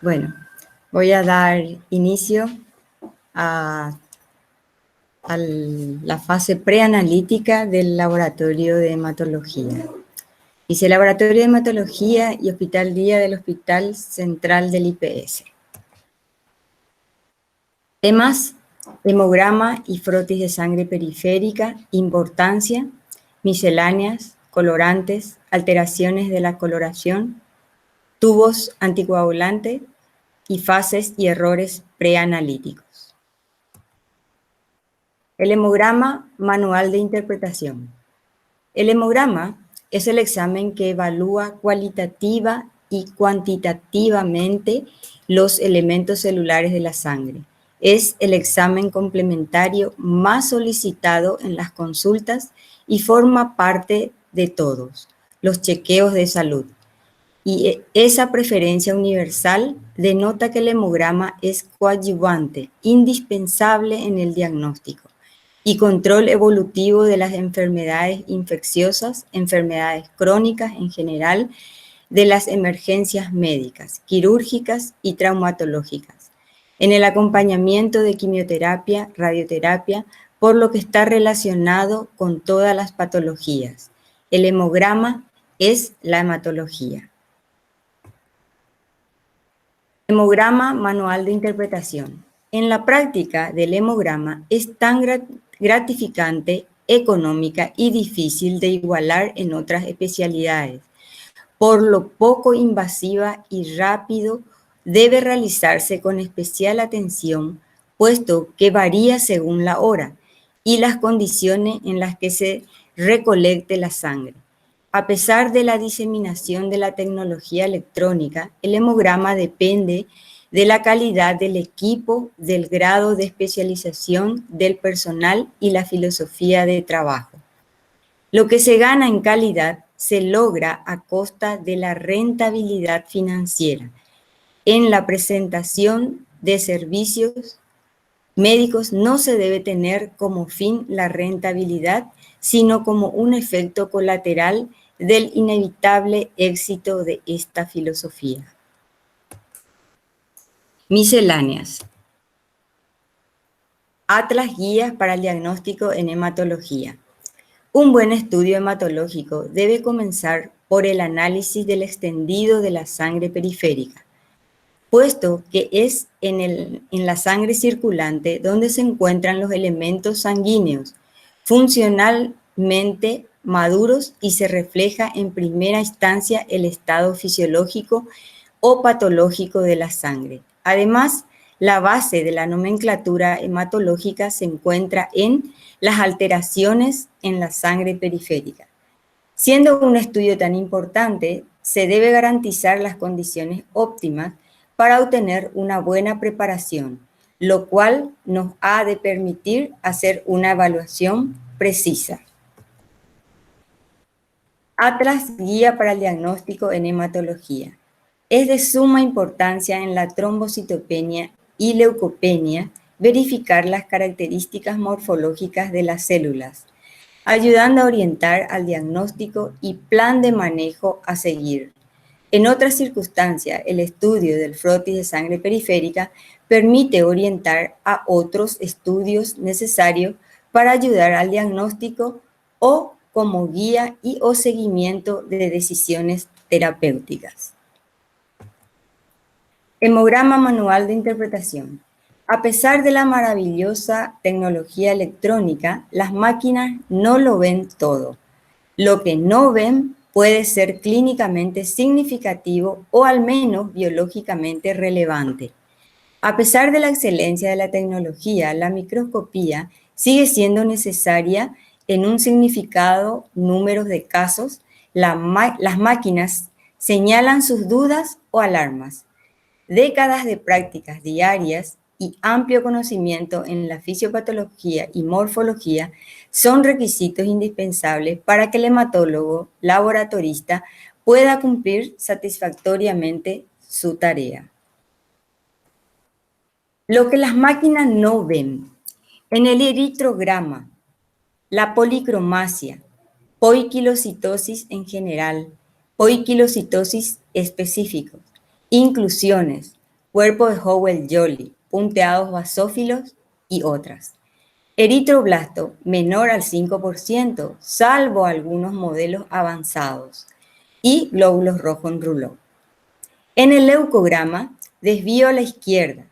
Bueno, voy a dar inicio a, la fase preanalítica del laboratorio de hematología. Dice Laboratorio de Hematología y Hospital Día del Hospital Central del IPS. Temas: hemograma y frotis de sangre periférica, importancia, misceláneas, colorantes, alteraciones de la coloración, tubos anticoagulantes y fases y errores preanalíticos. El hemograma manual de interpretación. El hemograma es el examen que evalúa cualitativa y cuantitativamente los elementos celulares de la sangre. Es el examen complementario más solicitado en las consultas y forma parte de todos los chequeos de salud. Y esa preferencia universal denota que el hemograma es coadyuvante, indispensable en el diagnóstico y control evolutivo de las enfermedades infecciosas, enfermedades crónicas en general, de las emergencias médicas, quirúrgicas y traumatológicas, en el acompañamiento de quimioterapia, radioterapia, por lo que está relacionado con todas las patologías. El hemograma es la hematología. Hemograma manual de interpretación. En la práctica del hemograma es tan gratificante, económica y difícil de igualar en otras especialidades. Por lo poco invasiva y rápido, debe realizarse con especial atención, puesto que varía según la hora y las condiciones en las que se recolecte la sangre. A pesar de la diseminación de la tecnología electrónica, el hemograma depende de la calidad del equipo, del grado de especialización del personal y la filosofía de trabajo. Lo que se gana en calidad se logra a costa de la rentabilidad financiera. En la presentación de servicios médicos no se debe tener como fin la rentabilidad, sino como un efecto colateral del inevitable éxito de esta filosofía. Misceláneas. Atlas Guías para el Diagnóstico en Hematología. Un buen estudio hematológico debe comenzar por el análisis del extendido de la sangre periférica, puesto que es en la sangre circulante donde se encuentran los elementos sanguíneos funcionalmente maduros y se refleja en primera instancia el estado fisiológico o patológico de la sangre. Además, la base de la nomenclatura hematológica se encuentra en las alteraciones en la sangre periférica. Siendo un estudio tan importante, se debe garantizar las condiciones óptimas para obtener una buena preparación, lo cual nos ha de permitir hacer una evaluación precisa. Atlas Guía para el Diagnóstico en Hematología. Es de suma importancia en la trombocitopenia y leucopenia verificar las características morfológicas de las células, ayudando a orientar al diagnóstico y plan de manejo a seguir. En otras circunstancias, el estudio del frotis de sangre periférica permite orientar a otros estudios necesarios para ayudar al diagnóstico o como guía y o seguimiento de decisiones terapéuticas. Hemograma manual de interpretación. A pesar de la maravillosa tecnología electrónica, las máquinas no lo ven todo. Lo que no ven puede ser clínicamente significativo o al menos biológicamente relevante. A pesar de la excelencia de la tecnología, la microscopía sigue siendo necesaria en un significado número de casos. Las máquinas señalan sus dudas o alarmas. Décadas de prácticas diarias y amplio conocimiento en la fisiopatología y morfología son requisitos indispensables para que el hematólogo laboratorista pueda cumplir satisfactoriamente su tarea. Lo que las máquinas no ven. En el eritrograma, la policromacia, poiquilocitosis en general, poiquilocitosis específicos, inclusiones, cuerpo de Howell-Jolly, punteados basófilos y otras. Eritroblasto menor al 5%, salvo algunos modelos avanzados, y glóbulos rojos en rouleau. En el leucograma, desvío a la izquierda.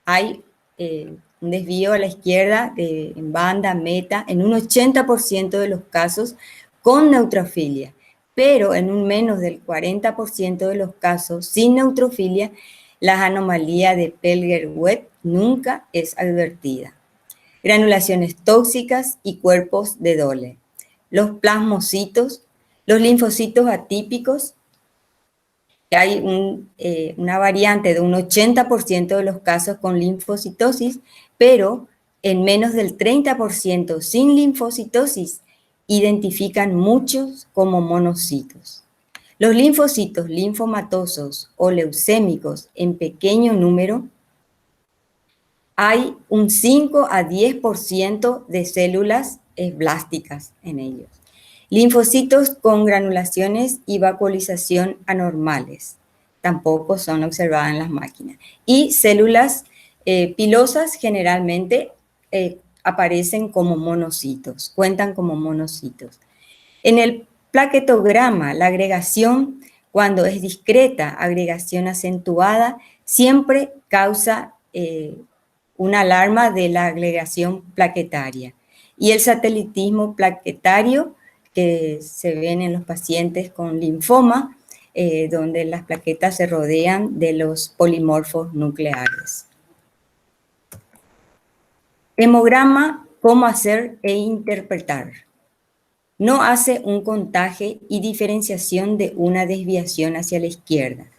Hay un desvío a la izquierda en banda, meta, en un 80% de los casos con neutrofilia, pero en un menos del 40% de los casos sin neutrofilia, la anomalía de Pelger-Webb nunca es advertida. Granulaciones tóxicas y cuerpos de Dole. Los plasmocitos, los linfocitos atípicos, hay una variante de un 80% de los casos con linfocitosis, pero en menos del 30% sin linfocitosis identifican muchos como monocitos. Los linfocitos linfomatosos o leucémicos en pequeño número, hay un 5 a 10% de células blásticas en ellos. Linfocitos con granulaciones y vacuolización anormales, tampoco son observadas en las máquinas. Y células pilosas generalmente aparecen como monocitos, cuentan como monocitos. En el plaquetograma, la agregación, cuando es discreta, agregación acentuada, siempre causa una alarma de la agregación plaquetaria. Y el satelitismo plaquetario, que se ven en los pacientes con linfoma, donde las plaquetas se rodean de los polimorfos nucleares. Hemograma, cómo hacer e interpretar. No hace un contaje y diferenciación de una desviación hacia la izquierda.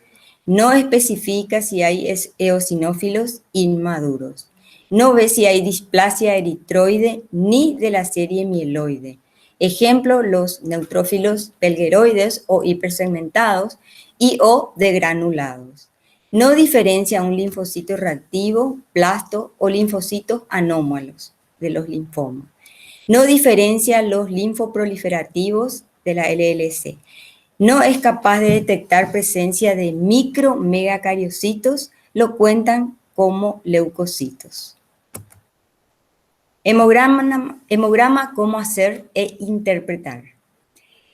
No especifica si hay eosinófilos inmaduros. No ve si hay displasia eritroide ni de la serie mieloide. Ejemplo, los neutrófilos pelgueroides o hipersegmentados y o degranulados. No diferencia un linfocito reactivo, plasto o linfocitos anómalos de los linfomas. No diferencia los linfoproliferativos de la LLC. No es capaz de detectar presencia de micromegacariocitos, lo cuentan como leucocitos. Hemograma, cómo hacer e interpretar.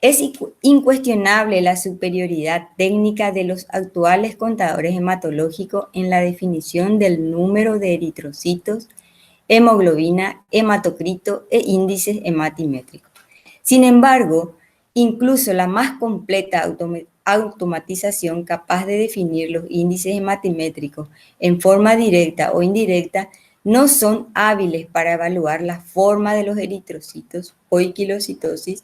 Es incuestionable la superioridad técnica de los actuales contadores hematológicos en la definición del número de eritrocitos, hemoglobina, hematocrito e índices hematimétricos. Sin embargo, incluso la más completa automatización capaz de definir los índices hematimétricos en forma directa o indirecta no son hábiles para evaluar la forma de los eritrocitos, poiquilocitosis,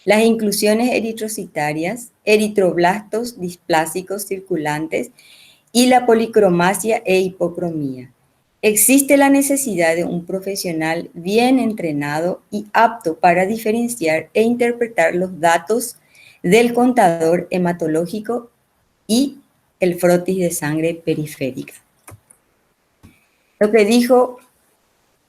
las inclusiones eritrocitarias, eritroblastos displásicos circulantes y la policromasia e hipocromía. Existe la necesidad de un profesional bien entrenado y apto para diferenciar e interpretar los datos del contador hematológico y el frotis de sangre periférica. Lo que dijo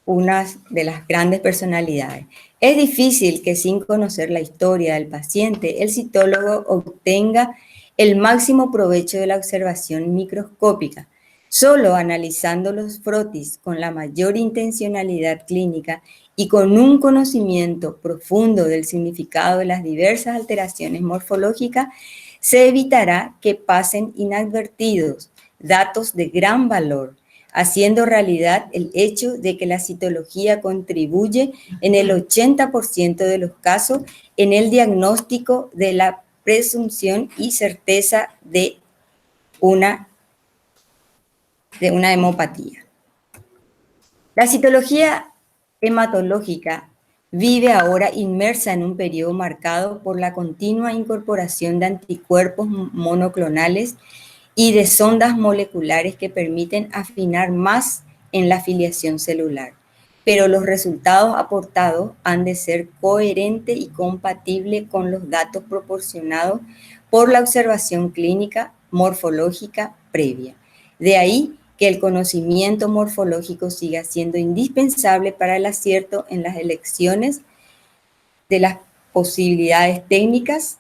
una de las grandes personalidades: es difícil que sin conocer la historia del paciente, el citólogo obtenga el máximo provecho de la observación microscópica. Solo analizando los frotis con la mayor intencionalidad clínica y con un conocimiento profundo del significado de las diversas alteraciones morfológicas, se evitará que pasen inadvertidos datos de gran valor, haciendo realidad el hecho de que la citología contribuye en el 80% de los casos en el diagnóstico de la presunción y certeza de una hemopatía. La citología hematológica vive ahora inmersa en un periodo marcado por la continua incorporación de anticuerpos monoclonales y de sondas moleculares que permiten afinar más en la filiación celular. Pero los resultados aportados han de ser coherentes y compatibles con los datos proporcionados por la observación clínica morfológica previa. De ahí que el conocimiento morfológico siga siendo indispensable para el acierto en las elecciones de las posibilidades técnicas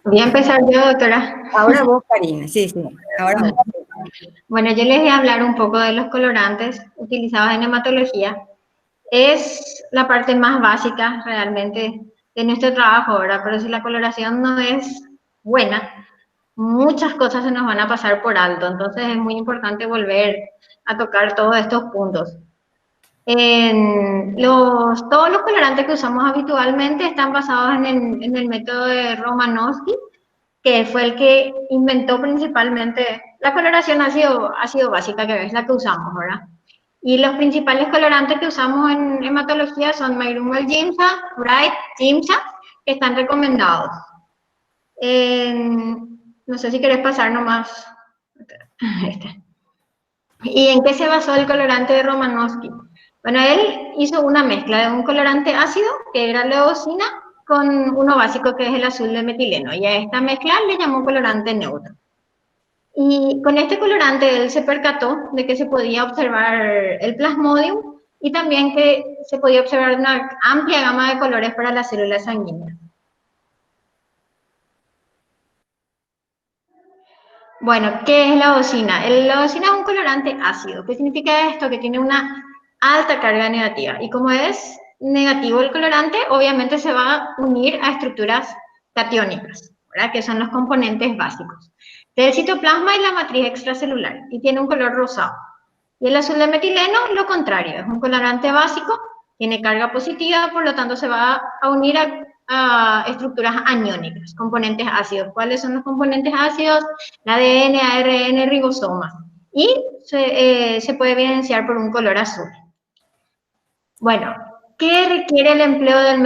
Voy a empezar yo, doctora. Ahora vos, Karina. Sí, sí. Ahora vos. Bueno, yo les voy a hablar un poco de los colorantes utilizados en hematología. Es la parte más básica realmente de nuestro trabajo ahora, pero si la coloración no es buena, muchas cosas se nos van a pasar por alto. Entonces es muy importante volver a tocar todos estos puntos. Todos los colorantes que usamos habitualmente están basados en el método de Romanowski, que fue el que inventó principalmente la coloración ácido básica, que es la que usamos, ¿verdad? Y los principales colorantes que usamos en hematología son Mayrumel Giemsa, Bright, Giemsa, que están recomendados. No sé si querés pasar nomás. Este. ¿Y en qué se basó el colorante de Romanowski? Bueno, él hizo una mezcla de un colorante ácido, que era leucina, con uno básico que es el azul de metileno. Y a esta mezcla le llamó colorante neutro. Y con este colorante él se percató de que se podía observar el plasmodium y también que se podía observar una amplia gama de colores para las células sanguíneas. Bueno, ¿qué es la eosina? La eosina es un colorante ácido. ¿Qué significa esto? Que tiene una alta carga negativa. Y como es negativo el colorante, obviamente se va a unir a estructuras catiónicas, ¿verdad? Que son los componentes básicos del citoplasma y la matriz extracelular. Y tiene un color rosado. Y el azul de metileno, lo contrario, es un colorante básico, tiene carga positiva, por lo tanto se va a unir a estructuras aniónicas, componentes ácidos. ¿Cuáles son los componentes ácidos? El ADN, ARN, ribosomas. Y se puede evidenciar por un color azul. Bueno, ¿qué requiere el empleo del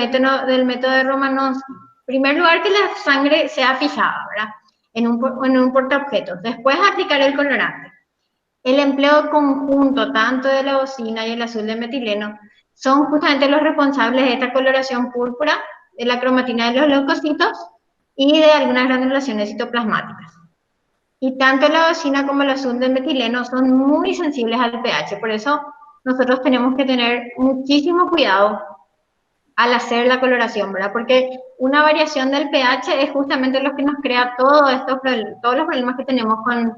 método de Romanowski? En primer lugar, que la sangre sea fijada, ¿verdad? En un portaobjetos. Después, aplicar el colorante. El empleo conjunto tanto de la eosina y el azul de metileno son justamente los responsables de esta coloración púrpura, de la cromatina de los leucocitos y de algunas granulaciones citoplasmáticas. Y tanto la eosina como el azul de metileno son muy sensibles al pH, por eso nosotros tenemos que tener muchísimo cuidado al hacer la coloración, ¿verdad? Porque una variación del pH es justamente lo que nos crea todos los problemas que tenemos con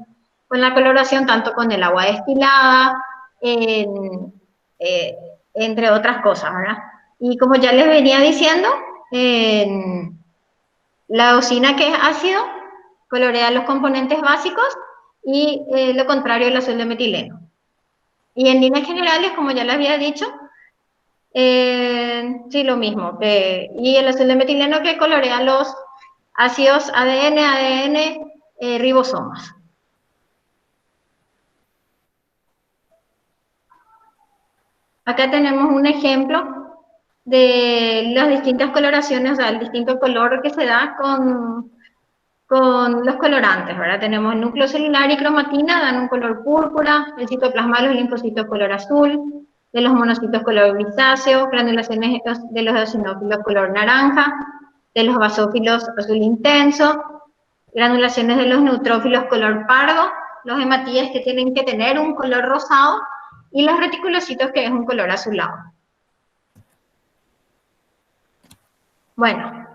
la coloración, tanto con el agua destilada, en, eh, entre otras cosas, ¿verdad? Y como ya les venía diciendo, la eosina, que es ácido, colorea los componentes básicos y lo contrario el azul de metileno. Y en líneas generales, como ya les había dicho, sí, lo mismo. Y el azul de metileno que colorea los ácidos ADN, ADN, ribosomas. Acá tenemos un ejemplo de las distintas coloraciones, o sea, el distinto color que se da con los colorantes, ¿verdad? Tenemos el núcleo celular y cromatina, dan un color púrpura, el citoplasma de los linfocitos color azul, de los monocitos color grisáceo, granulaciones de los eosinófilos color naranja, de los basófilos azul intenso, granulaciones de los neutrófilos color pardo, los hematíes que tienen que tener un color rosado y los reticulocitos que es un color azulado. Bueno,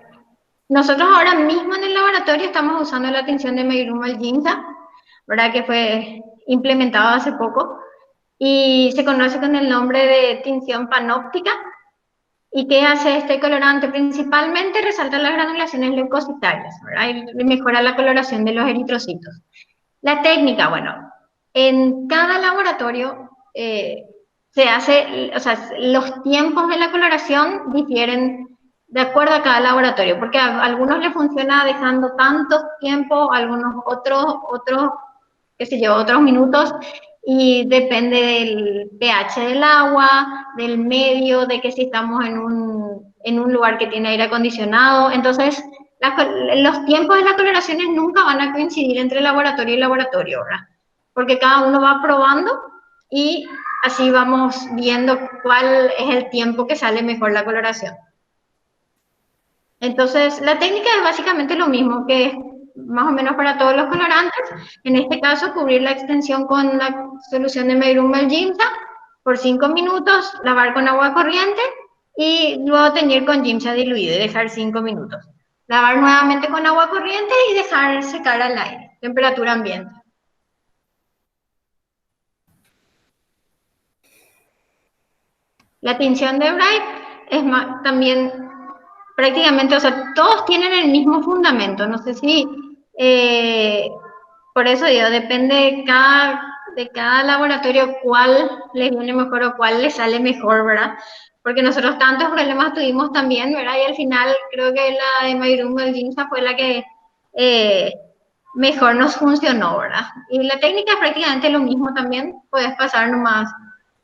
nosotros ahora mismo en el laboratorio estamos usando la tinción de Meiruma Ginza, ¿verdad? Que fue implementado hace poco y se conoce con el nombre de tinción panóptica. ¿Y qué hace este colorante? Principalmente resalta las granulaciones leucocitarias, ¿verdad? Y mejora la coloración de los eritrocitos. La técnica, bueno, en cada laboratorio se hace, o sea, los tiempos de la coloración difieren de acuerdo a cada laboratorio, porque a algunos les funciona dejando tanto tiempo, a algunos otros, qué sé yo, otros minutos, y depende del pH del agua, del medio, de que si estamos en un lugar que tiene aire acondicionado. Entonces, los tiempos de las coloraciones nunca van a coincidir entre laboratorio y laboratorio, ¿verdad? Porque cada uno va probando y así vamos viendo cuál es el tiempo que sale mejor la coloración. Entonces, la técnica es básicamente lo mismo, que es más o menos para todos los colorantes. En este caso, cubrir la extensión con la solución de Meirumel Giemsa por 5 minutos, lavar con agua corriente y luego teñir con Giemsa diluido y dejar 5 minutos. Lavar nuevamente con agua corriente y dejar secar al aire, temperatura ambiente. La tinción de Bright es también prácticamente, o sea, todos tienen el mismo fundamento. No sé si, por eso digo, depende de cada laboratorio cuál les viene mejor o cuál les sale mejor, ¿verdad? Porque nosotros tantos problemas tuvimos también, ¿verdad? Y al final creo que la de Mayrum del GIMSA fue la que eh, mejor nos funcionó, ¿verdad? Y la técnica es prácticamente lo mismo también, puedes pasar nomás,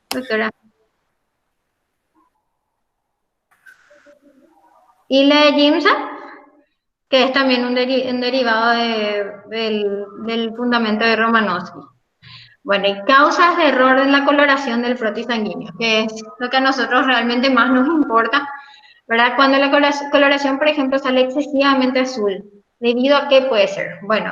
doctora. Y la de GIMSA, que es también un derivado del fundamento de Romanowski. Bueno, y causas de error en la coloración del frotis sanguíneo, que es lo que a nosotros realmente más nos importa, ¿verdad? Cuando la coloración, por ejemplo, sale excesivamente azul, ¿debido a qué puede ser? Bueno,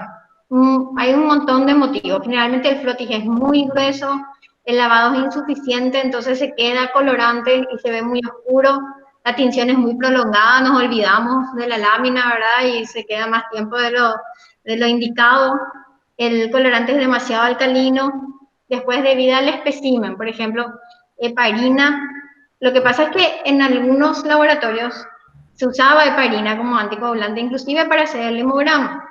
hay un montón de motivos. Generalmente el frotis es muy grueso, el lavado es insuficiente, entonces se queda colorante y se ve muy oscuro. La tinción es muy prolongada, nos olvidamos de la lámina, ¿verdad? Y se queda más tiempo de lo indicado. El colorante es demasiado alcalino. Después, debido al espécimen, por ejemplo, heparina. Lo que pasa es que en algunos laboratorios se usaba heparina como anticoagulante, inclusive para hacer el hemograma,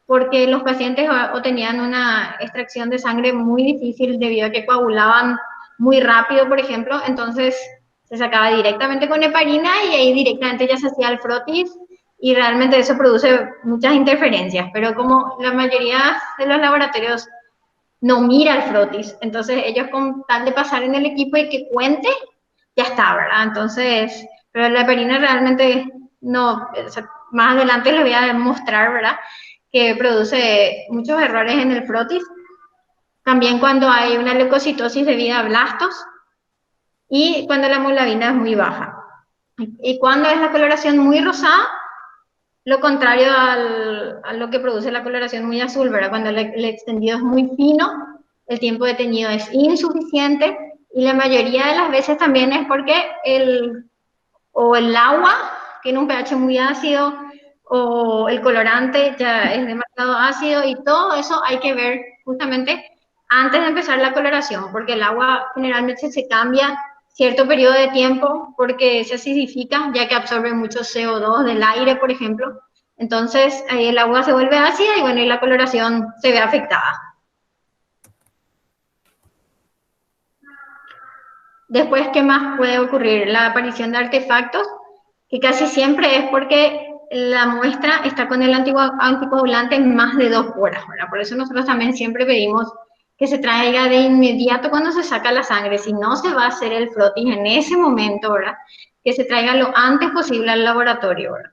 porque los pacientes o tenían una extracción de sangre muy difícil debido a que coagulaban muy rápido, por ejemplo, entonces se sacaba directamente con heparina y ahí directamente ya se hacía el frotis y realmente eso produce muchas interferencias, pero como la mayoría de los laboratorios no mira el frotis, entonces ellos con tal de pasar en el equipo y que cuente, ya está, ¿verdad? Entonces, pero la heparina realmente no, o sea, más adelante les voy a demostrar, ¿verdad? Que produce muchos errores en el frotis. También cuando hay una leucocitosis debida a blastos y cuando la hemoglobina es muy baja. Y cuando es la coloración muy rosada, lo contrario a lo que produce la coloración muy azul, ¿verdad? Cuando el extendido es muy fino, el tiempo de teñido es insuficiente y la mayoría de las veces también es porque el agua tiene un pH muy ácido o el colorante ya es demasiado ácido y todo eso hay que ver justamente antes de empezar la coloración, porque el agua generalmente se cambia cierto periodo de tiempo porque se acidifica, ya que absorbe mucho CO2 del aire, por ejemplo. Entonces, ahí el agua se vuelve ácida y bueno, y la coloración se ve afectada. Después, ¿qué más puede ocurrir? La aparición de artefactos, que casi siempre es porque la muestra está con el anticoagulante en más de 2 horas, ¿verdad? Por eso nosotros también siempre pedimos que se traiga de inmediato cuando se saca la sangre, si no se va a hacer el frotis en ese momento, ¿verdad? Que se traiga lo antes posible al laboratorio, ¿verdad?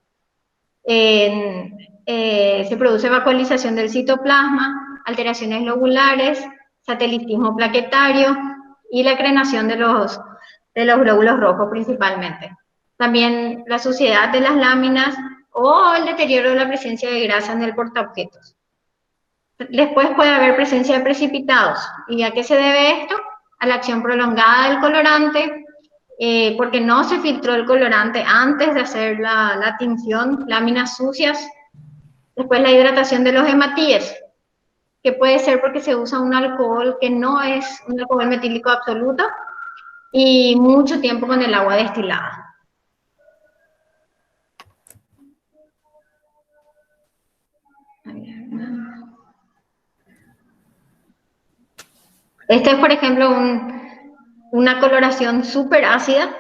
Se produce vacuolización del citoplasma, alteraciones lobulares, satelitismo plaquetario y la crenación de los glóbulos rojos principalmente. También la suciedad de las láminas o el deterioro de la presencia de grasa en el portaobjetos. Después puede haber presencia de precipitados. ¿Y a qué se debe esto? A la acción prolongada del colorante, porque no se filtró el colorante antes de hacer la tinción, láminas sucias. Después la hidratación de los hematíes, que puede ser porque se usa un alcohol que no es un alcohol metílico absoluto y mucho tiempo con el agua destilada. Este es, por ejemplo, una coloración súper ácida,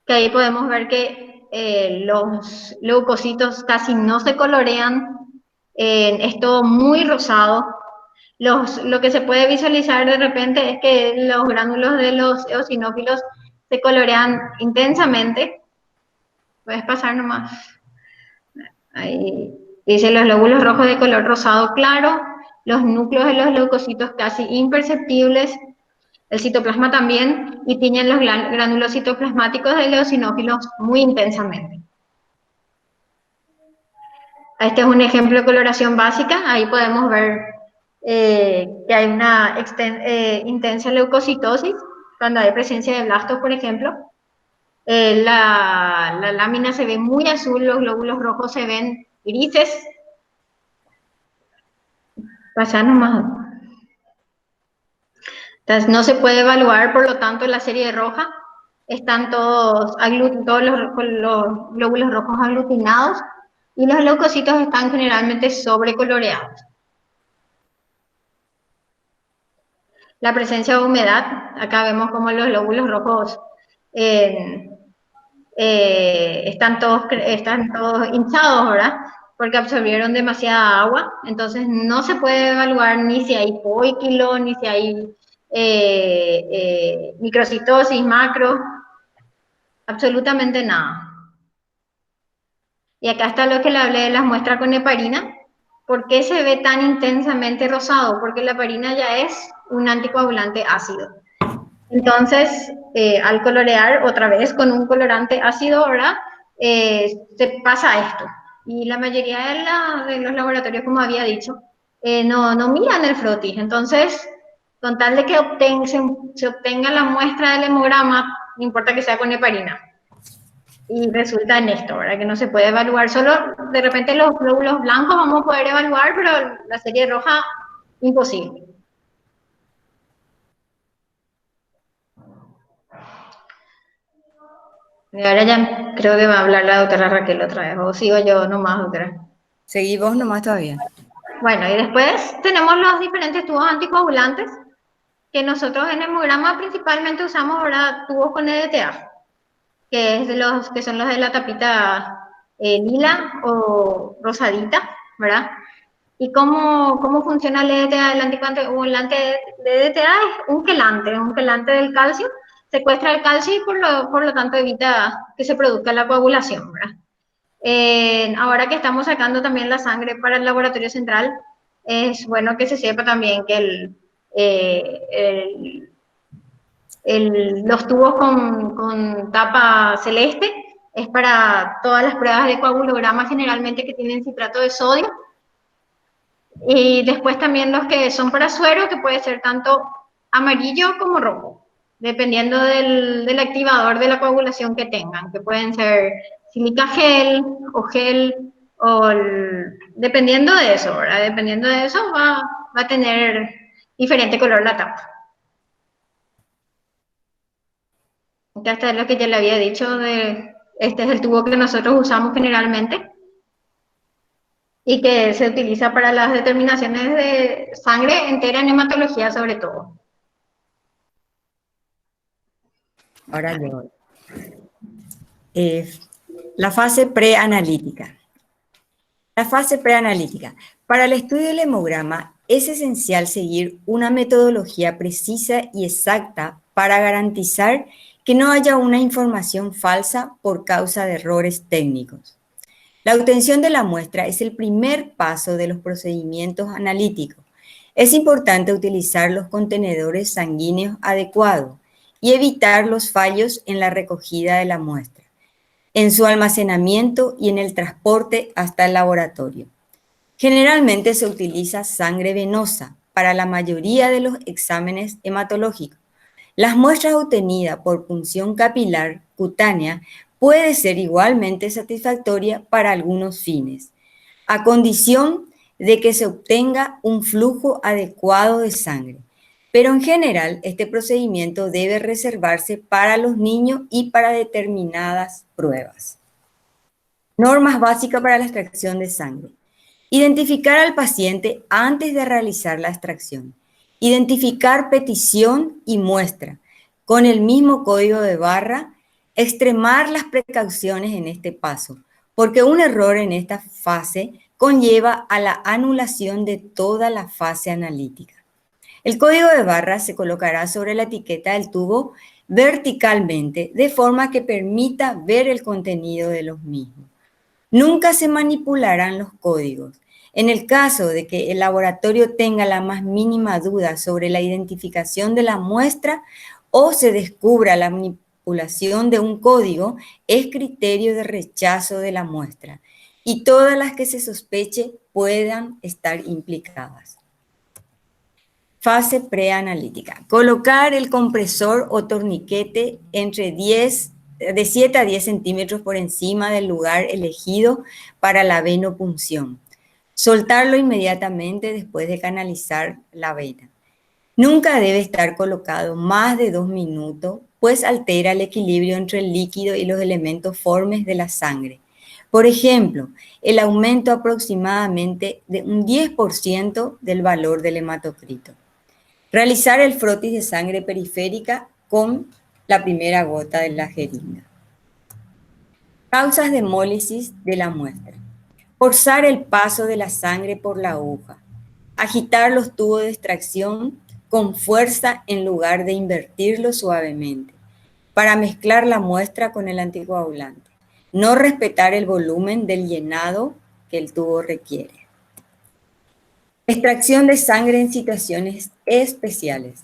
que ahí podemos ver que los leucocitos casi no se colorean, es todo muy rosado. Lo que se puede visualizar de repente es que los gránulos de los eosinófilos se colorean intensamente. Puedes pasar nomás. Ahí dice los lóbulos rojos de color rosado claro, los núcleos de los leucocitos casi imperceptibles, el citoplasma también, y tiñen los gránulos citoplasmáticos de los eosinófilos muy intensamente. Este es un ejemplo de coloración básica, ahí podemos ver que hay una intensa leucocitosis, cuando hay presencia de blastos, por ejemplo. La lámina se ve muy azul, los glóbulos rojos se ven grises. Pasa nomás. Entonces no se puede evaluar, por lo tanto, la serie roja. Están todos los glóbulos rojos aglutinados y los leucocitos están generalmente sobrecoloreados. La presencia de humedad, acá vemos como los glóbulos rojos están todos hinchados, ¿verdad? Porque absorbieron demasiada agua, entonces no se puede evaluar ni si hay poíquilo, ni si hay microcitosis, macro, absolutamente nada. Y acá está lo que le hablé de las muestras con heparina. ¿Por qué se ve tan intensamente rosado? Porque la heparina ya es un anticoagulante ácido. Entonces, al colorear otra vez con un colorante ácido, ¿verdad? Se pasa esto. Y la mayoría de los laboratorios, como había dicho, no miran el frotis. Entonces, con tal de que se obtenga la muestra del hemograma, no importa que sea con heparina. Y resulta en esto, ¿verdad? Que no se puede evaluar. Solo de repente los glóbulos blancos vamos a poder evaluar, pero la serie roja, imposible. Y ahora ya creo que va a hablar la doctora Raquel otra vez, o sigo yo nomás, doctora. Seguí vos nomás todavía. Bueno, y después tenemos los diferentes tubos anticoagulantes, que nosotros en hemograma principalmente usamos ahora tubos con EDTA, que son los de la tapita lila o rosadita, ¿verdad? ¿Y cómo funciona el EDTA? El anticoagulante de EDTA es un quelante del calcio, secuestra el calcio y por lo tanto evita que se produzca la coagulación, ¿verdad? Ahora que estamos sacando también la sangre para el laboratorio central, es bueno que se sepa también que los tubos con tapa celeste es para todas las pruebas de coagulograma generalmente que tienen citrato de sodio. Y después también los que son para suero, que puede ser tanto amarillo como rojo, dependiendo del activador de la coagulación que tengan, que pueden ser sílica gel o gel, dependiendo de eso, ¿verdad? Dependiendo de eso va a tener diferente color la tapa. Esto es lo que ya le había dicho, este es el tubo que nosotros usamos generalmente y que se utiliza para las determinaciones de sangre entera en hematología sobre todo. Ahora yo. La fase preanalítica. La fase preanalítica. Para el estudio del hemograma es esencial seguir una metodología precisa y exacta para garantizar que no haya una información falsa por causa de errores técnicos. La obtención de la muestra es el primer paso de los procedimientos analíticos. Es importante utilizar los contenedores sanguíneos adecuados y evitar los fallos en la recogida de la muestra, en su almacenamiento y en el transporte hasta el laboratorio. Generalmente se utiliza sangre venosa para la mayoría de los exámenes hematológicos. Las muestras obtenidas por punción capilar cutánea puede ser igualmente satisfactoria para algunos fines, a condición de que se obtenga un flujo adecuado de sangre. Pero en general, este procedimiento debe reservarse para los niños y para determinadas pruebas. Normas básicas para la extracción de sangre. Identificar al paciente antes de realizar la extracción. Identificar petición y muestra con el mismo código de barra. Extremar las precauciones en este paso, porque un error en esta fase conlleva a la anulación de toda la fase analítica. El código de barra se colocará sobre la etiqueta del tubo verticalmente, de forma que permita ver el contenido de los mismos. Nunca se manipularán los códigos. En el caso de que el laboratorio tenga la más mínima duda sobre la identificación de la muestra o se descubra la manipulación de un código, es criterio de rechazo de la muestra y todas las que se sospeche puedan estar implicadas. Fase preanalítica. Colocar el compresor o torniquete entre 10 de 7 a 10 centímetros por encima del lugar elegido para la venopunción. Soltarlo inmediatamente después de canalizar la vena. Nunca debe estar colocado más de 2 minutos, pues altera el equilibrio entre el líquido y los elementos formes de la sangre. Por ejemplo, el aumento aproximadamente de un 10% del valor del hematocrito. Realizar el frotis de sangre periférica con la primera gota de la jeringa. Causas de hemólisis de la muestra. Forzar el paso de la sangre por la aguja. Agitar los tubos de extracción con fuerza en lugar de invertirlos suavemente. Para mezclar la muestra con el anticoagulante. No respetar el volumen del llenado que el tubo requiere. Extracción de sangre en situaciones especiales.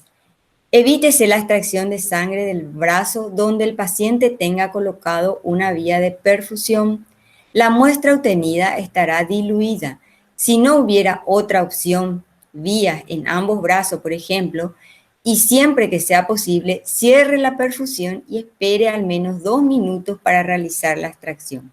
Evítese la extracción de sangre del brazo donde el paciente tenga colocado una vía de perfusión. La muestra obtenida estará diluida. Si no hubiera otra opción, vías en ambos brazos, por ejemplo, y siempre que sea posible, cierre la perfusión y espere al menos 2 minutos para realizar la extracción.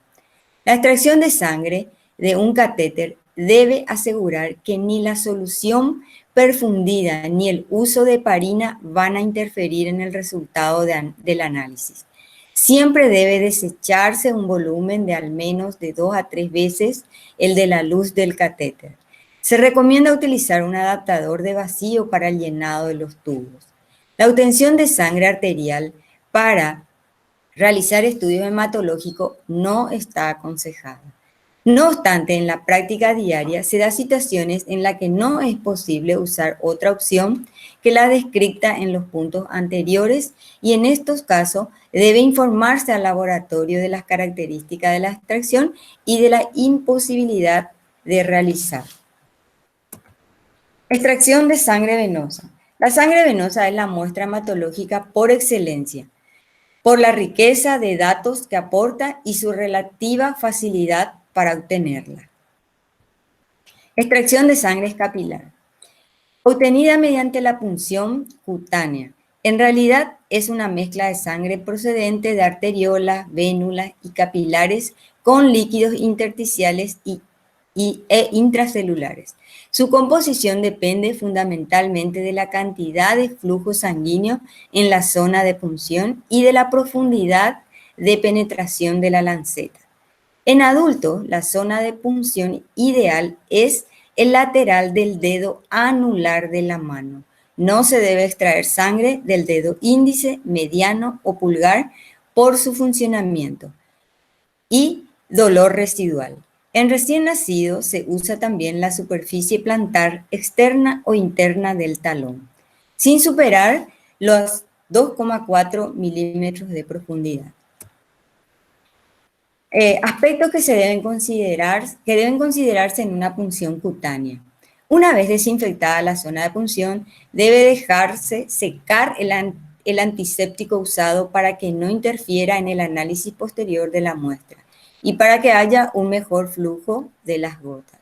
La extracción de sangre de un catéter debe asegurar que ni la solución perfundida ni el uso de heparina van a interferir en el resultado del análisis. Siempre debe desecharse un volumen de al menos de 2 a 3 veces el de la luz del catéter. Se recomienda utilizar un adaptador de vacío para el llenado de los tubos. La obtención de sangre arterial para realizar estudios hematológicos no está aconsejada. No obstante, en la práctica diaria se da situaciones en las que no es posible usar otra opción que la descrita en los puntos anteriores y en estos casos debe informarse al laboratorio de las características de la extracción y de la imposibilidad de realizar. Extracción de sangre venosa. La sangre venosa es la muestra hematológica por excelencia, por la riqueza de datos que aporta y su relativa facilidad para obtenerla. Extracción de sangre capilar. Obtenida mediante la punción cutánea. En realidad es una mezcla de sangre procedente de arteriolas, vénulas y capilares con líquidos intersticiales e intracelulares. Su composición depende fundamentalmente de la cantidad de flujo sanguíneo en la zona de punción y de la profundidad de penetración de la lanceta. En adultos, la zona de punción ideal es el lateral del dedo anular de la mano. No se debe extraer sangre del dedo índice, mediano o pulgar por su funcionamiento y dolor residual. En recién nacido se usa también la superficie plantar externa o interna del talón, sin superar los 2,4 milímetros de profundidad. Aspectos que deben considerarse en una punción cutánea. Una vez desinfectada la zona de punción, debe dejarse secar el antiséptico usado para que no interfiera en el análisis posterior de la muestra y para que haya un mejor flujo de las gotas.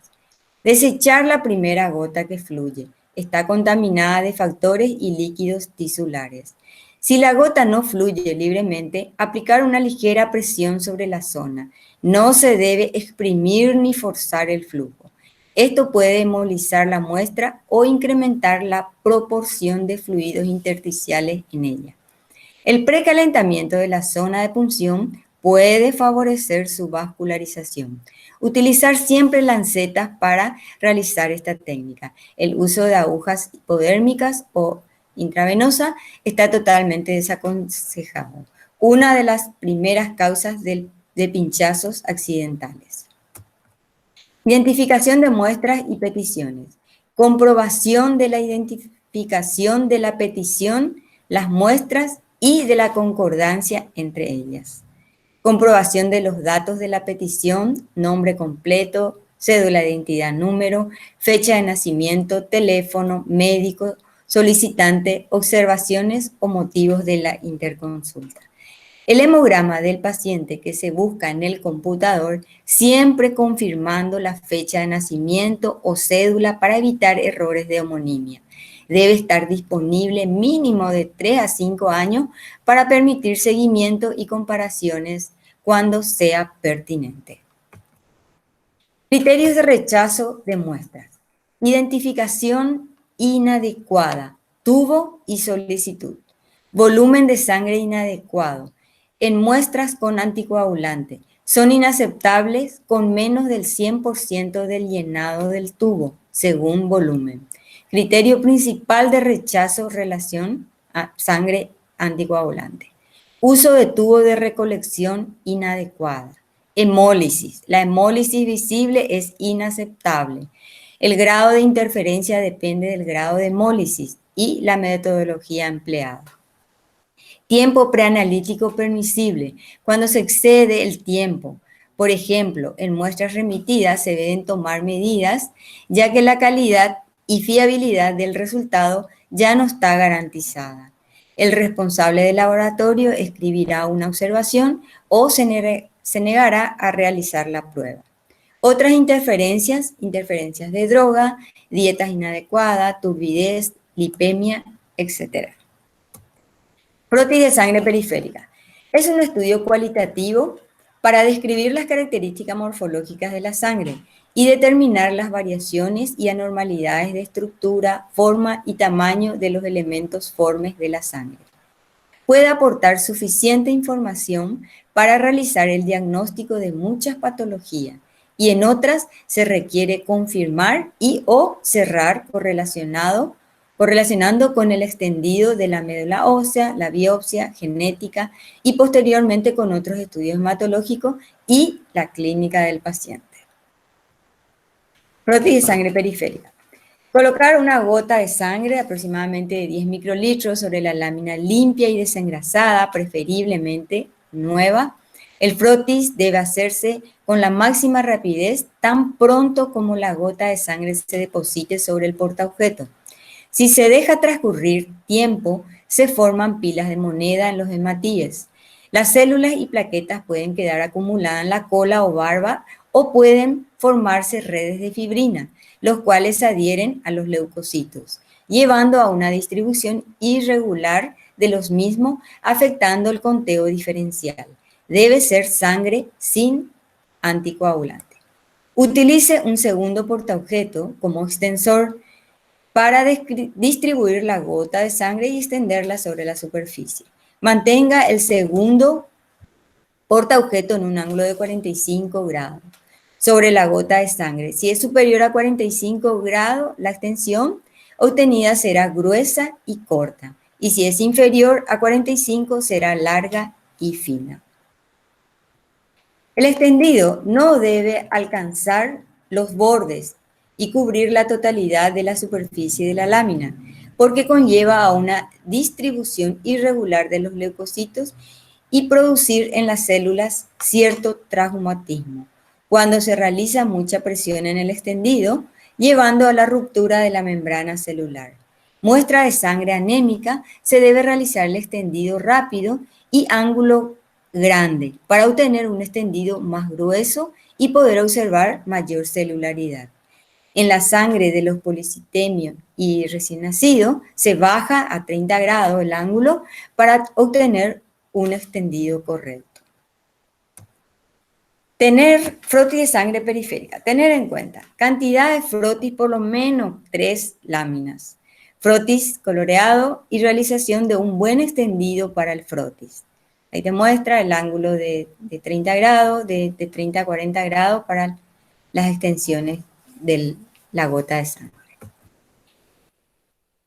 Desechar la primera gota que fluye. Está contaminada de factores y líquidos tisulares. Si la gota no fluye libremente, aplicar una ligera presión sobre la zona. No se debe exprimir ni forzar el flujo. Esto puede hemolizar la muestra o incrementar la proporción de fluidos intersticiales en ella. El precalentamiento de la zona de punción puede favorecer su vascularización. Utilizar siempre lancetas para realizar esta técnica. El uso de agujas hipodérmicas o intravenosa está totalmente desaconsejado. Una de las primeras causas de pinchazos accidentales. Identificación de muestras y peticiones. Comprobación de la identificación de la petición, las muestras y de la concordancia entre ellas. Comprobación de los datos de la petición, nombre completo, cédula de identidad, número, fecha de nacimiento, teléfono, médico, solicitante, observaciones o motivos de la interconsulta. El hemograma del paciente que se busca en el computador, siempre confirmando la fecha de nacimiento o cédula para evitar errores de homonimia. Debe estar disponible mínimo de 3 a 5 años para permitir seguimiento y comparaciones cuando sea pertinente. Criterios de rechazo de muestras. Identificación inadecuada, tubo y solicitud. Volumen de sangre inadecuado. En muestras con anticoagulante, son inaceptables con menos del 100% del llenado del tubo, según volumen. Criterio principal de rechazo, relación a sangre anticoagulante. Uso de tubo de recolección inadecuada. Hemólisis. La hemólisis visible es inaceptable. El grado de interferencia depende del grado de hemólisis y la metodología empleada. Tiempo preanalítico permisible. Cuando se excede el tiempo, por ejemplo, en muestras remitidas se deben tomar medidas, ya que la calidad y fiabilidad del resultado ya no está garantizada. El responsable del laboratorio escribirá una observación o se negará a realizar la prueba. Otras interferencias de droga, dietas inadecuadas, turbidez, lipemia, etc. Frotis de sangre periférica. Es un estudio cualitativo para describir las características morfológicas de la sangre y determinar las variaciones y anormalidades de estructura, forma y tamaño de los elementos formes de la sangre. Puede aportar suficiente información para realizar el diagnóstico de muchas patologías y en otras se requiere confirmar y o cerrar correlacionando con el extendido de la médula ósea, la biopsia, genética y posteriormente con otros estudios hematológicos y la clínica del paciente. Frotis de sangre periférica. Colocar una gota de sangre aproximadamente de 10 microlitros sobre la lámina limpia y desengrasada, preferiblemente nueva. El frotis debe hacerse con la máxima rapidez tan pronto como la gota de sangre se deposite sobre el portaobjeto. Si se deja transcurrir tiempo, se forman pilas de moneda en los hematíes. Las células y plaquetas pueden quedar acumuladas en la cola o barba o pueden formarse redes de fibrina, los cuales se adhieren a los leucocitos, llevando a una distribución irregular de los mismos, afectando el conteo diferencial. Debe ser sangre sin anticoagulante. Utilice un segundo portaobjeto como extensor para distribuir la gota de sangre y extenderla sobre la superficie. Mantenga el segundo portaobjeto en un ángulo de 45 grados sobre la gota de sangre. Si es superior a 45 grados, la extensión obtenida será gruesa y corta. Y si es inferior a 45, será larga y fina. El extendido no debe alcanzar los bordes y cubrir la totalidad de la superficie de la lámina, porque conlleva a una distribución irregular de los leucocitos y producir en las células cierto traumatismo, cuando se realiza mucha presión en el extendido, llevando a la ruptura de la membrana celular. Muestra de sangre anémica, se debe realizar el extendido rápido y ángulo grande para obtener un extendido más grueso y poder observar mayor celularidad. En la sangre de los policitemios y recién nacidos se baja a 30 grados el ángulo para obtener un extendido correcto. Tener frotis de sangre periférica. Tener en cuenta cantidad de frotis por lo menos 3 láminas. Frotis coloreado y realización de un buen extendido para el frotis. Ahí te muestra el ángulo de 30 grados, de 30 a 40 grados para las extensiones de la gota de sangre.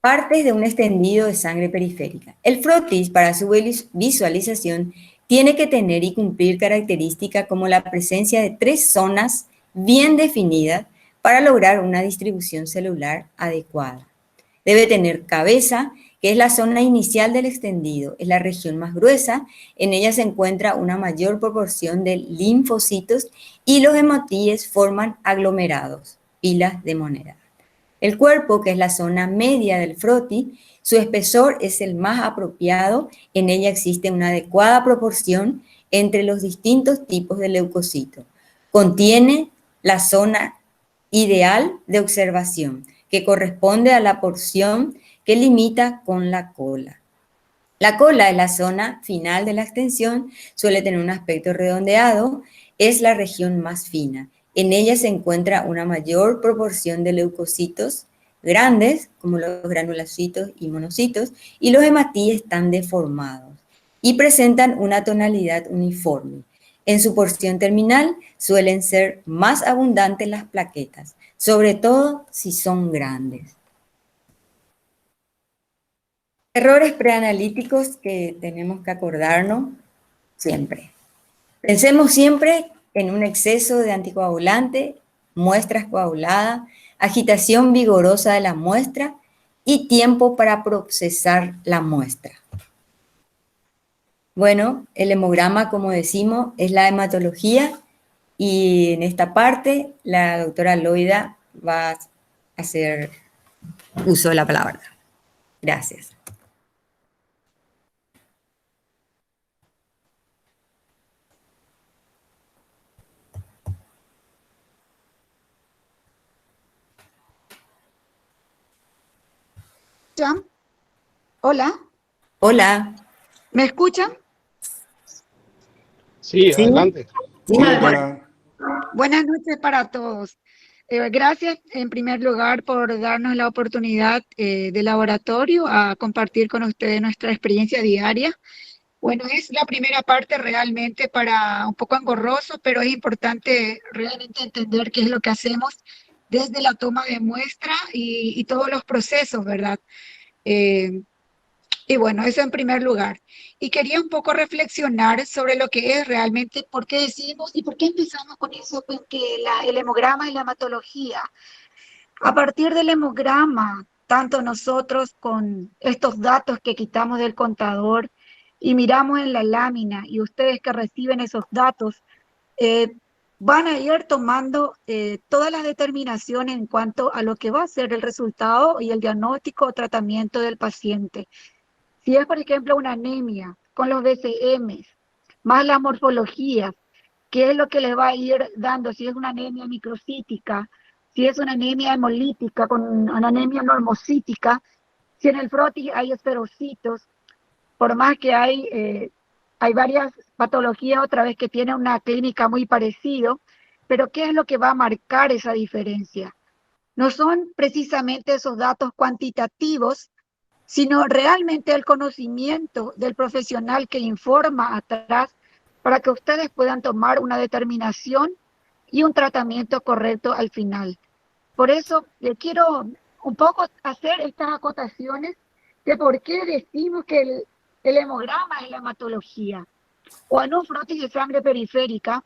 Partes de un extendido de sangre periférica. El frotis, para su visualización, tiene que tener y cumplir características como la presencia de 3 zonas bien definidas para lograr una distribución celular adecuada. Debe tener cabeza, que es la zona inicial del extendido, es la región más gruesa, en ella se encuentra una mayor proporción de linfocitos y los hematíes forman aglomerados, pilas de moneda. El cuerpo, que es la zona media del frotis, su espesor es el más apropiado, en ella existe una adecuada proporción entre los distintos tipos de leucocitos. Contiene la zona ideal de observación, que corresponde a la porción que limita con la cola. La cola es la zona final de la extensión, suele tener un aspecto redondeado, es la región más fina. En ella se encuentra una mayor proporción de leucocitos grandes, como los granulocitos y monocitos, y los hematíes están deformados y presentan una tonalidad uniforme. En su porción terminal suelen ser más abundantes las plaquetas, sobre todo si son grandes. Errores preanalíticos que tenemos que acordarnos siempre. Pensemos siempre en un exceso de anticoagulante, muestras coaguladas, agitación vigorosa de la muestra y tiempo para procesar la muestra. Bueno, el hemograma, como decimos, es la hematología y en esta parte la doctora Loida va a hacer uso de la palabra. Gracias. Hola, Hola. ¿me escuchan? Sí, ¿Sí? adelante. Sí. Hola. Buenas noches para todos. Gracias en primer lugar por darnos la oportunidad de laboratorio a compartir con ustedes nuestra experiencia diaria. Bueno, es la primera parte realmente para un poco engorroso, pero es importante realmente entender qué es lo que hacemos desde la toma de muestra y todos los procesos, ¿verdad? Eh, Y bueno, eso en primer lugar. Y quería un poco reflexionar sobre lo que es realmente, por qué decimos y por qué empezamos con eso, pues, que el hemograma y la hematología. A partir del hemograma, tanto nosotros con estos datos que quitamos del contador y miramos en la lámina y ustedes que reciben esos datos, eh, van a ir tomando todas las determinaciones en cuanto a lo que va a ser el resultado y el diagnóstico o tratamiento del paciente. Si es, por ejemplo, una anemia con los BCM, más la morfología, ¿qué es lo que le va a ir dando? Si es una anemia microcítica, si es una anemia hemolítica con una anemia normocítica, si en el frotis hay esferocitos, por más que hay varias patologías otra vez que tienen una clínica muy parecida, pero ¿qué es lo que va a marcar esa diferencia? No son precisamente esos datos cuantitativos, sino realmente el conocimiento del profesional que informa atrás para que ustedes puedan tomar una determinación y un tratamiento correcto al final. Por eso le quiero un poco hacer estas acotaciones de por qué decimos que el hemograma es la hematología. O en un frotis de sangre periférica,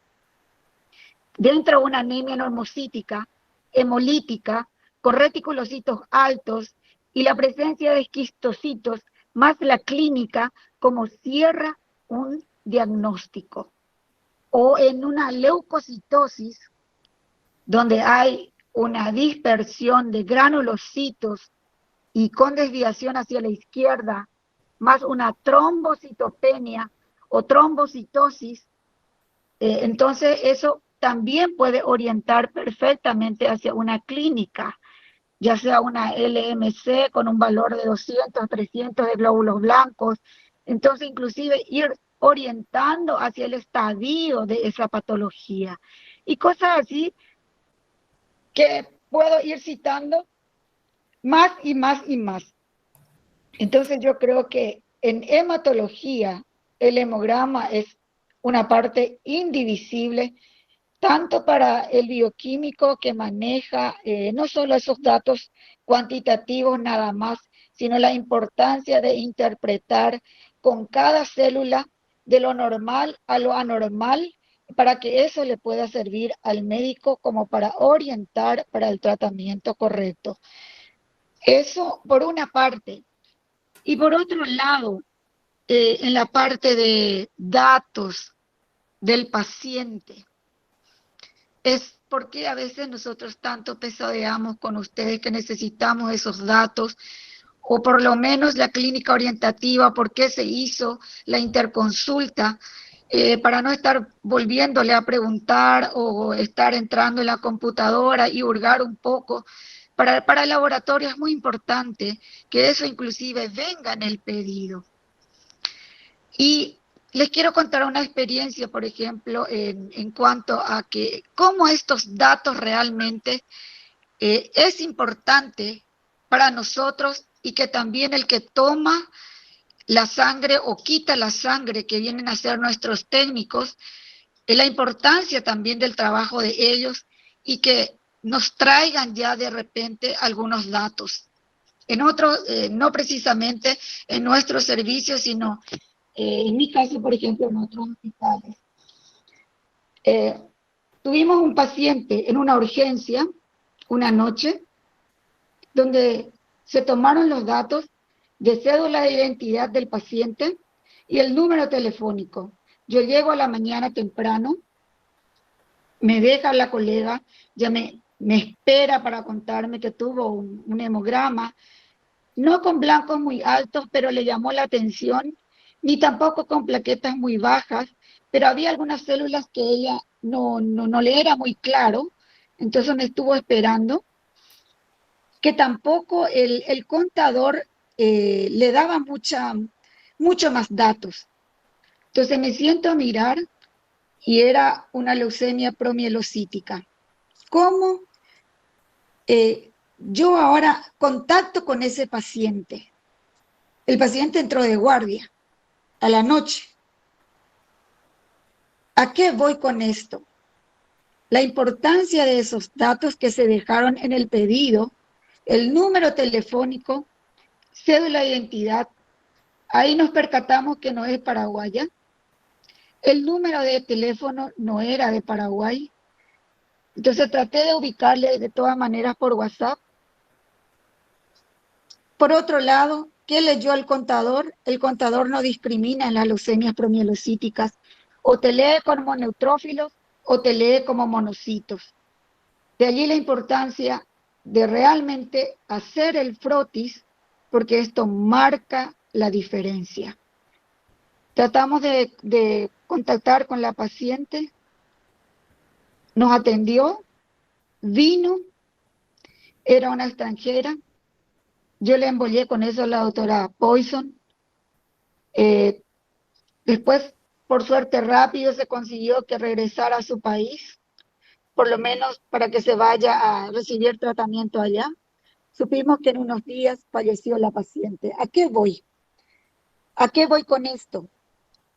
dentro de una anemia normocítica, hemolítica, con reticulocitos altos y la presencia de esquistocitos, más la clínica, como cierra un diagnóstico. O en una leucocitosis, donde hay una dispersión de granulocitos y con desviación hacia la izquierda, más una trombocitopenia o trombocitosis, entonces eso también puede orientar perfectamente hacia una clínica, ya sea una LMC con un valor de 200, 300 de glóbulos blancos. Entonces, inclusive ir orientando hacia el estadio de esa patología. Y cosas así que puedo ir citando más y más y más. Entonces, yo creo que en hematología el hemograma es una parte indivisible tanto para el bioquímico que maneja no solo esos datos cuantitativos nada más, sino la importancia de interpretar con cada célula de lo normal a lo anormal para que eso le pueda servir al médico como para orientar para el tratamiento correcto. Eso por una parte. Y por otro lado, en la parte de datos del paciente, es porque a veces nosotros tanto pesadeamos con ustedes que necesitamos esos datos, o por lo menos la clínica orientativa, por qué se hizo la interconsulta, para no estar volviéndole a preguntar o estar entrando en la computadora y hurgar un poco. Para el laboratorio es muy importante que eso inclusive venga en el pedido. Y les quiero contar una experiencia, por ejemplo, en cuanto a que cómo estos datos realmente es importante para nosotros y que también el que toma la sangre o quita la sangre que vienen a ser nuestros técnicos, la importancia también del trabajo de ellos y que nos traigan ya de repente algunos datos. En otros, no precisamente en nuestros servicios, sino en mi caso, por ejemplo, en otros hospitales. Tuvimos un paciente en una urgencia una noche donde se tomaron los datos de cédula de identidad del paciente y el número telefónico. Yo llego a la mañana temprano, me deja la colega, ya me espera para contarme que tuvo un hemograma, no con blancos muy altos, pero le llamó la atención, ni tampoco con plaquetas muy bajas, pero había algunas células que ella no le era muy claro, entonces me estuvo esperando, que tampoco el contador le daba mucho más datos. Entonces me siento a mirar y era una leucemia promielocítica. ¿Cómo yo ahora contacto con ese paciente? El paciente entró de guardia a la noche. ¿A qué voy con esto? La importancia de esos datos que se dejaron en el pedido, el número telefónico, cédula de identidad. Ahí nos percatamos que no es paraguaya. El número de teléfono no era de Paraguay. Entonces traté de ubicarle de todas maneras por WhatsApp. Por otro lado, ¿qué leyó el contador? El contador no discrimina en las leucemias promielocíticas. O te lee como neutrófilos o te lee como monocitos. De allí la importancia de realmente hacer el frotis, porque esto marca la diferencia. Tratamos de contactar con la paciente, nos atendió, vino, era una extranjera, yo le envié con eso a la doctora Poison, después por suerte rápido se consiguió que regresara a su país, por lo menos para que se vaya a recibir tratamiento allá. Supimos que en unos días falleció la paciente. ¿A qué voy? ¿A qué voy con esto?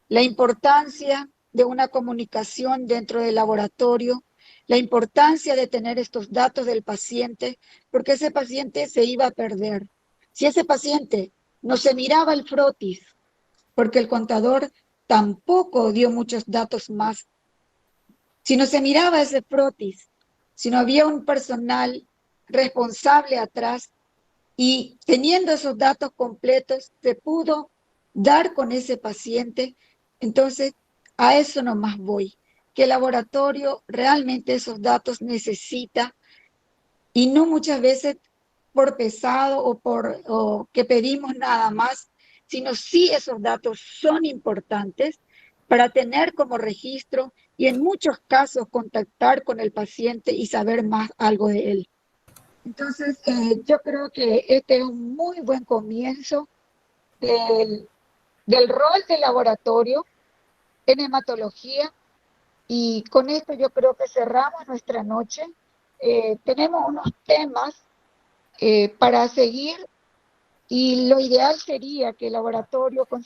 La importancia de una comunicación dentro del laboratorio, la importancia de tener estos datos del paciente, porque ese paciente se iba a perder. Si ese paciente no se miraba el frotis, porque el contador tampoco dio muchos datos más, si no se miraba ese frotis, si no había un personal responsable atrás y teniendo esos datos completos, se pudo dar con ese paciente. Entonces, a eso nomás voy, que el laboratorio realmente esos datos necesita y no muchas veces por pesado o que pedimos nada más, sino sí esos datos son importantes para tener como registro y en muchos casos contactar con el paciente y saber más algo de él. Entonces, yo creo que este es un muy buen comienzo del rol del laboratorio en hematología y con esto yo creo que cerramos nuestra noche. Tenemos unos temas para seguir y lo ideal sería que el laboratorio con